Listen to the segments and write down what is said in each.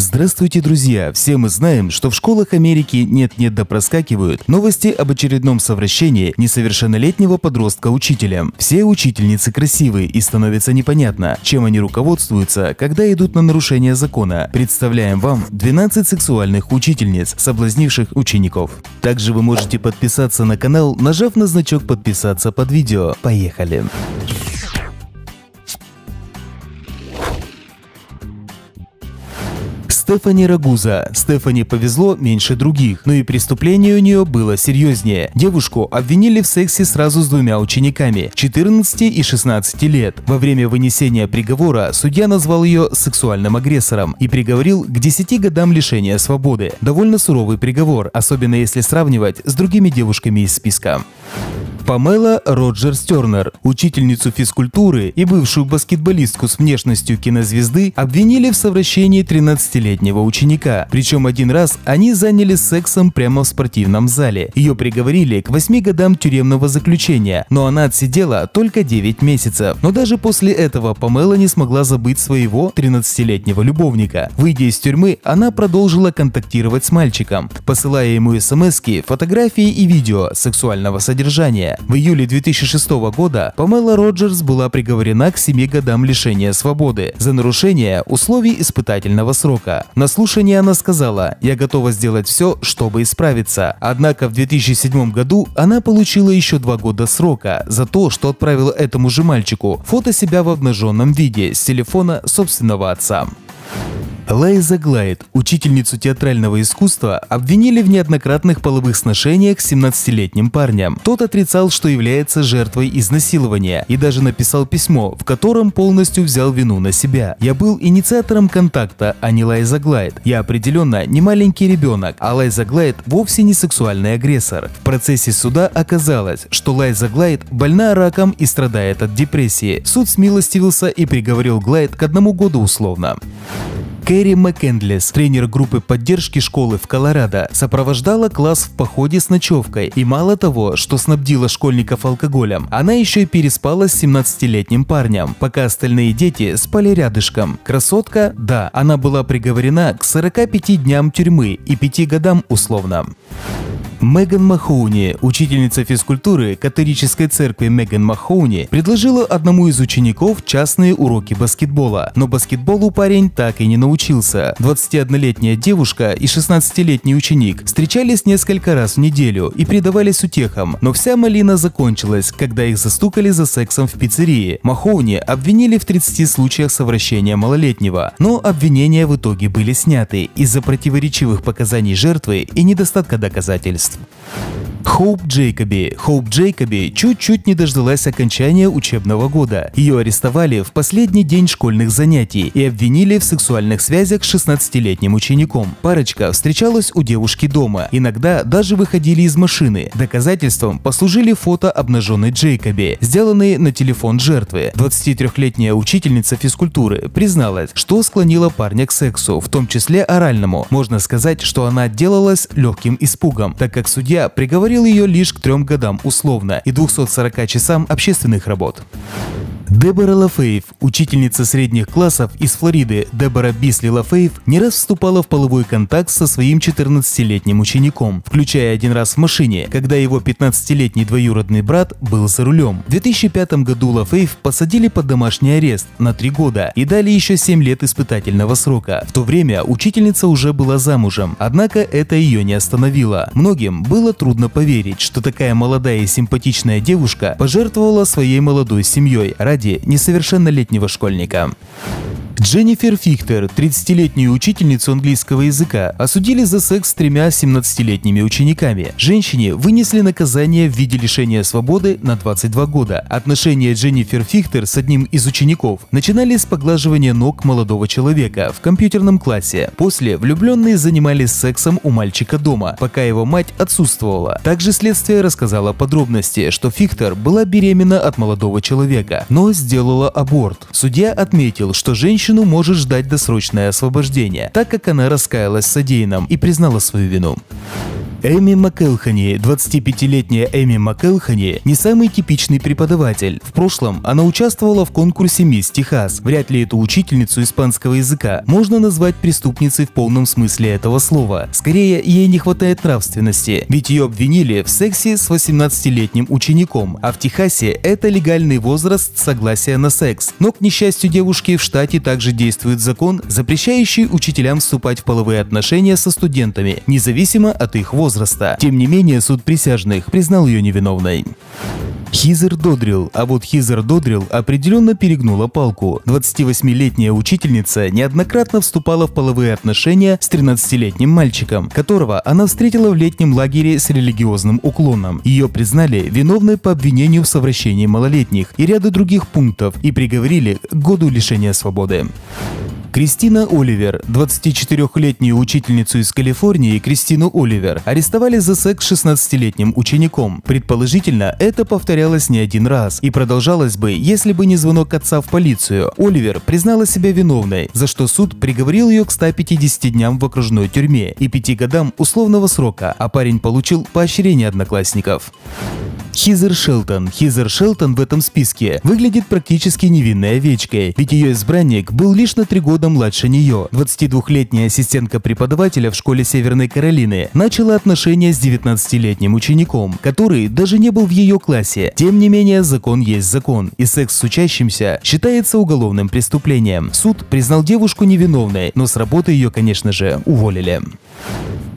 Здравствуйте, друзья! Все мы знаем, что в школах Америки нет-нет да проскакивают новости об очередном совращении несовершеннолетнего подростка учителем. Все учительницы красивые, и становится непонятно, чем они руководствуются, когда идут на нарушение закона. Представляем вам 12 сексуальных учительниц, соблазнивших учеников. Также вы можете подписаться на канал, нажав на значок «Подписаться» под видео. Поехали! Стефани Рагуза. Стефани повезло меньше других, но и преступление у нее было серьезнее. Девушку обвинили в сексе сразу с двумя учениками 14 и 16 лет. Во время вынесения приговора судья назвал ее сексуальным агрессором и приговорил к 10 годам лишения свободы. Довольно суровый приговор, особенно если сравнивать с другими девушками из списка. Памела Роджерс Тернер, учительницу физкультуры и бывшую баскетболистку с внешностью кинозвезды, обвинили в совращении 13-летнего ученика. Причем один раз они занялись сексом прямо в спортивном зале. Ее приговорили к 8 годам тюремного заключения, но она отсидела только 9 месяцев. Но даже после этого Памела не смогла забыть своего 13-летнего любовника. Выйдя из тюрьмы, она продолжила контактировать с мальчиком, посылая ему смски, фотографии и видео сексуального содержания. В июле 2006 года Памела Роджерс была приговорена к 7 годам лишения свободы за нарушение условий испытательного срока. На слушании она сказала: «Я готова сделать все, чтобы исправиться». Однако в 2007 году она получила еще 2 года срока за то, что отправила этому же мальчику фото себя в обнаженном виде с телефона собственного отца. Лайза Глайд, учительницу театрального искусства, обвинили в неоднократных половых сношениях с 17-летним парнем. Тот отрицал, что является жертвой изнасилования, и даже написал письмо, в котором полностью взял вину на себя. «Я был инициатором контакта, а не Лайза Глайд. Я определенно не маленький ребенок, а Лайза Глайд вовсе не сексуальный агрессор». В процессе суда оказалось, что Лайза Глайд больна раком и страдает от депрессии. Суд смилостивился и приговорил Глайд к 1 году условно. Кэрри Маккендлес, тренер группы поддержки школы в Колорадо, сопровождала класс в походе с ночевкой, и мало того, что снабдила школьников алкоголем, она еще и переспала с 17-летним парнем, пока остальные дети спали рядышком. Красотка? Да, она была приговорена к 45 дням тюрьмы и 5 годам условно. Меган Махоуни, учительница физкультуры католической церкви Меган Махоуни, предложила одному из учеников частные уроки баскетбола, но баскетболу парень так и не научился. 21-летняя девушка и 16-летний ученик встречались несколько раз в неделю и предавались утехам, но вся малина закончилась, когда их застукали за сексом в пиццерии. Махоуни обвинили в 30 случаях совращения малолетнего, но обвинения в итоге были сняты из-за противоречивых показаний жертвы и недостатка доказательств. Хоуп Джейкоби чуть-чуть не дождалась окончания учебного года. Ее арестовали в последний день школьных занятий и обвинили в сексуальных связях с 16-летним учеником. Парочка встречалась у девушки дома, иногда даже выходили из машины. Доказательством послужили фото обнаженной Джейкоби, сделанные на телефон жертвы. 23-летняя учительница физкультуры призналась, что склонила парня к сексу, в том числе оральному. Можно сказать, что она отделалась легким испугом, так как судья приговорил ее лишь к 3 годам условно и 240 часам общественных работ. Дебора Лафейв, учительница средних классов из Флориды Дебора Бисли Лафейв, не раз вступала в половой контакт со своим 14-летним учеником, включая один раз в машине, когда его 15-летний двоюродный брат был за рулем. В 2005 году Лафейв посадили под домашний арест на 3 года и дали еще 7 лет испытательного срока. В то время учительница уже была замужем, однако это ее не остановило. Многим было трудно поверить, что такая молодая и симпатичная девушка пожертвовала своей молодой семьей ради несовершеннолетнего школьника. Дженнифер Фихтер, 30-летнюю учительницу английского языка, осудили за секс с 3 17-летними учениками. Женщине вынесли наказание в виде лишения свободы на 22 года. Отношения Дженнифер Фихтер с одним из учеников начинались с поглаживания ног молодого человека в компьютерном классе. После влюбленные занимались сексом у мальчика дома, пока его мать отсутствовала. Также следствие рассказало подробности, что Фихтер была беременна от молодого человека, но сделала аборт. Судья отметил, что женщина может ждать досрочное освобождение, так как она раскаялась в содеянном и признала свою вину. Эми МакЭлхани. 25-летняя Эми МакЭлхани не самый типичный преподаватель. В прошлом она участвовала в конкурсе «Мисс Техас». Вряд ли эту учительницу испанского языка можно назвать преступницей в полном смысле этого слова. Скорее, ей не хватает нравственности, ведь ее обвинили в сексе с 18-летним учеником, а в Техасе это легальный возраст согласия на секс. Но, к несчастью девушки, в штате также действует закон, запрещающий учителям вступать в половые отношения со студентами, независимо от их возраста. Тем не менее, суд присяжных признал ее невиновной. Хизер Додрил. А вот Хизер Додрил определенно перегнула палку. 28-летняя учительница неоднократно вступала в половые отношения с 13-летним мальчиком, которого она встретила в летнем лагере с религиозным уклоном. Ее признали виновной по обвинению в совращении малолетних и ряду других пунктов и приговорили к году лишения свободы. Кристина Оливер. 24-летнюю учительницу из Калифорнии Кристину Оливер арестовали за секс с 16-летним учеником. Предположительно, это повторялось не один раз и продолжалось бы, если бы не звонок отца в полицию. Оливер признала себя виновной, за что суд приговорил ее к 150 дням в окружной тюрьме и 5 годам условного срока, а парень получил поощрение одноклассников. Хизер Шелтон. Хизер Шелтон в этом списке выглядит практически невинной овечкой, ведь ее избранник был лишь на 3 года младше нее. 22-летняя ассистентка преподавателя в школе Северной Каролины начала отношения с 19-летним учеником, который даже не был в ее классе. Тем не менее, закон есть закон, и секс с учащимся считается уголовным преступлением. Суд признал девушку невиновной, но с работы ее, конечно же, уволили.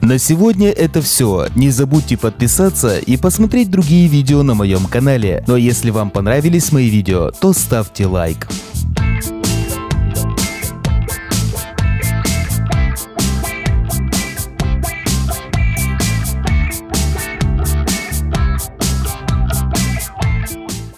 На сегодня это все. Не забудьте подписаться и посмотреть другие видео на моем канале. Но если вам понравились мои видео, то ставьте лайк.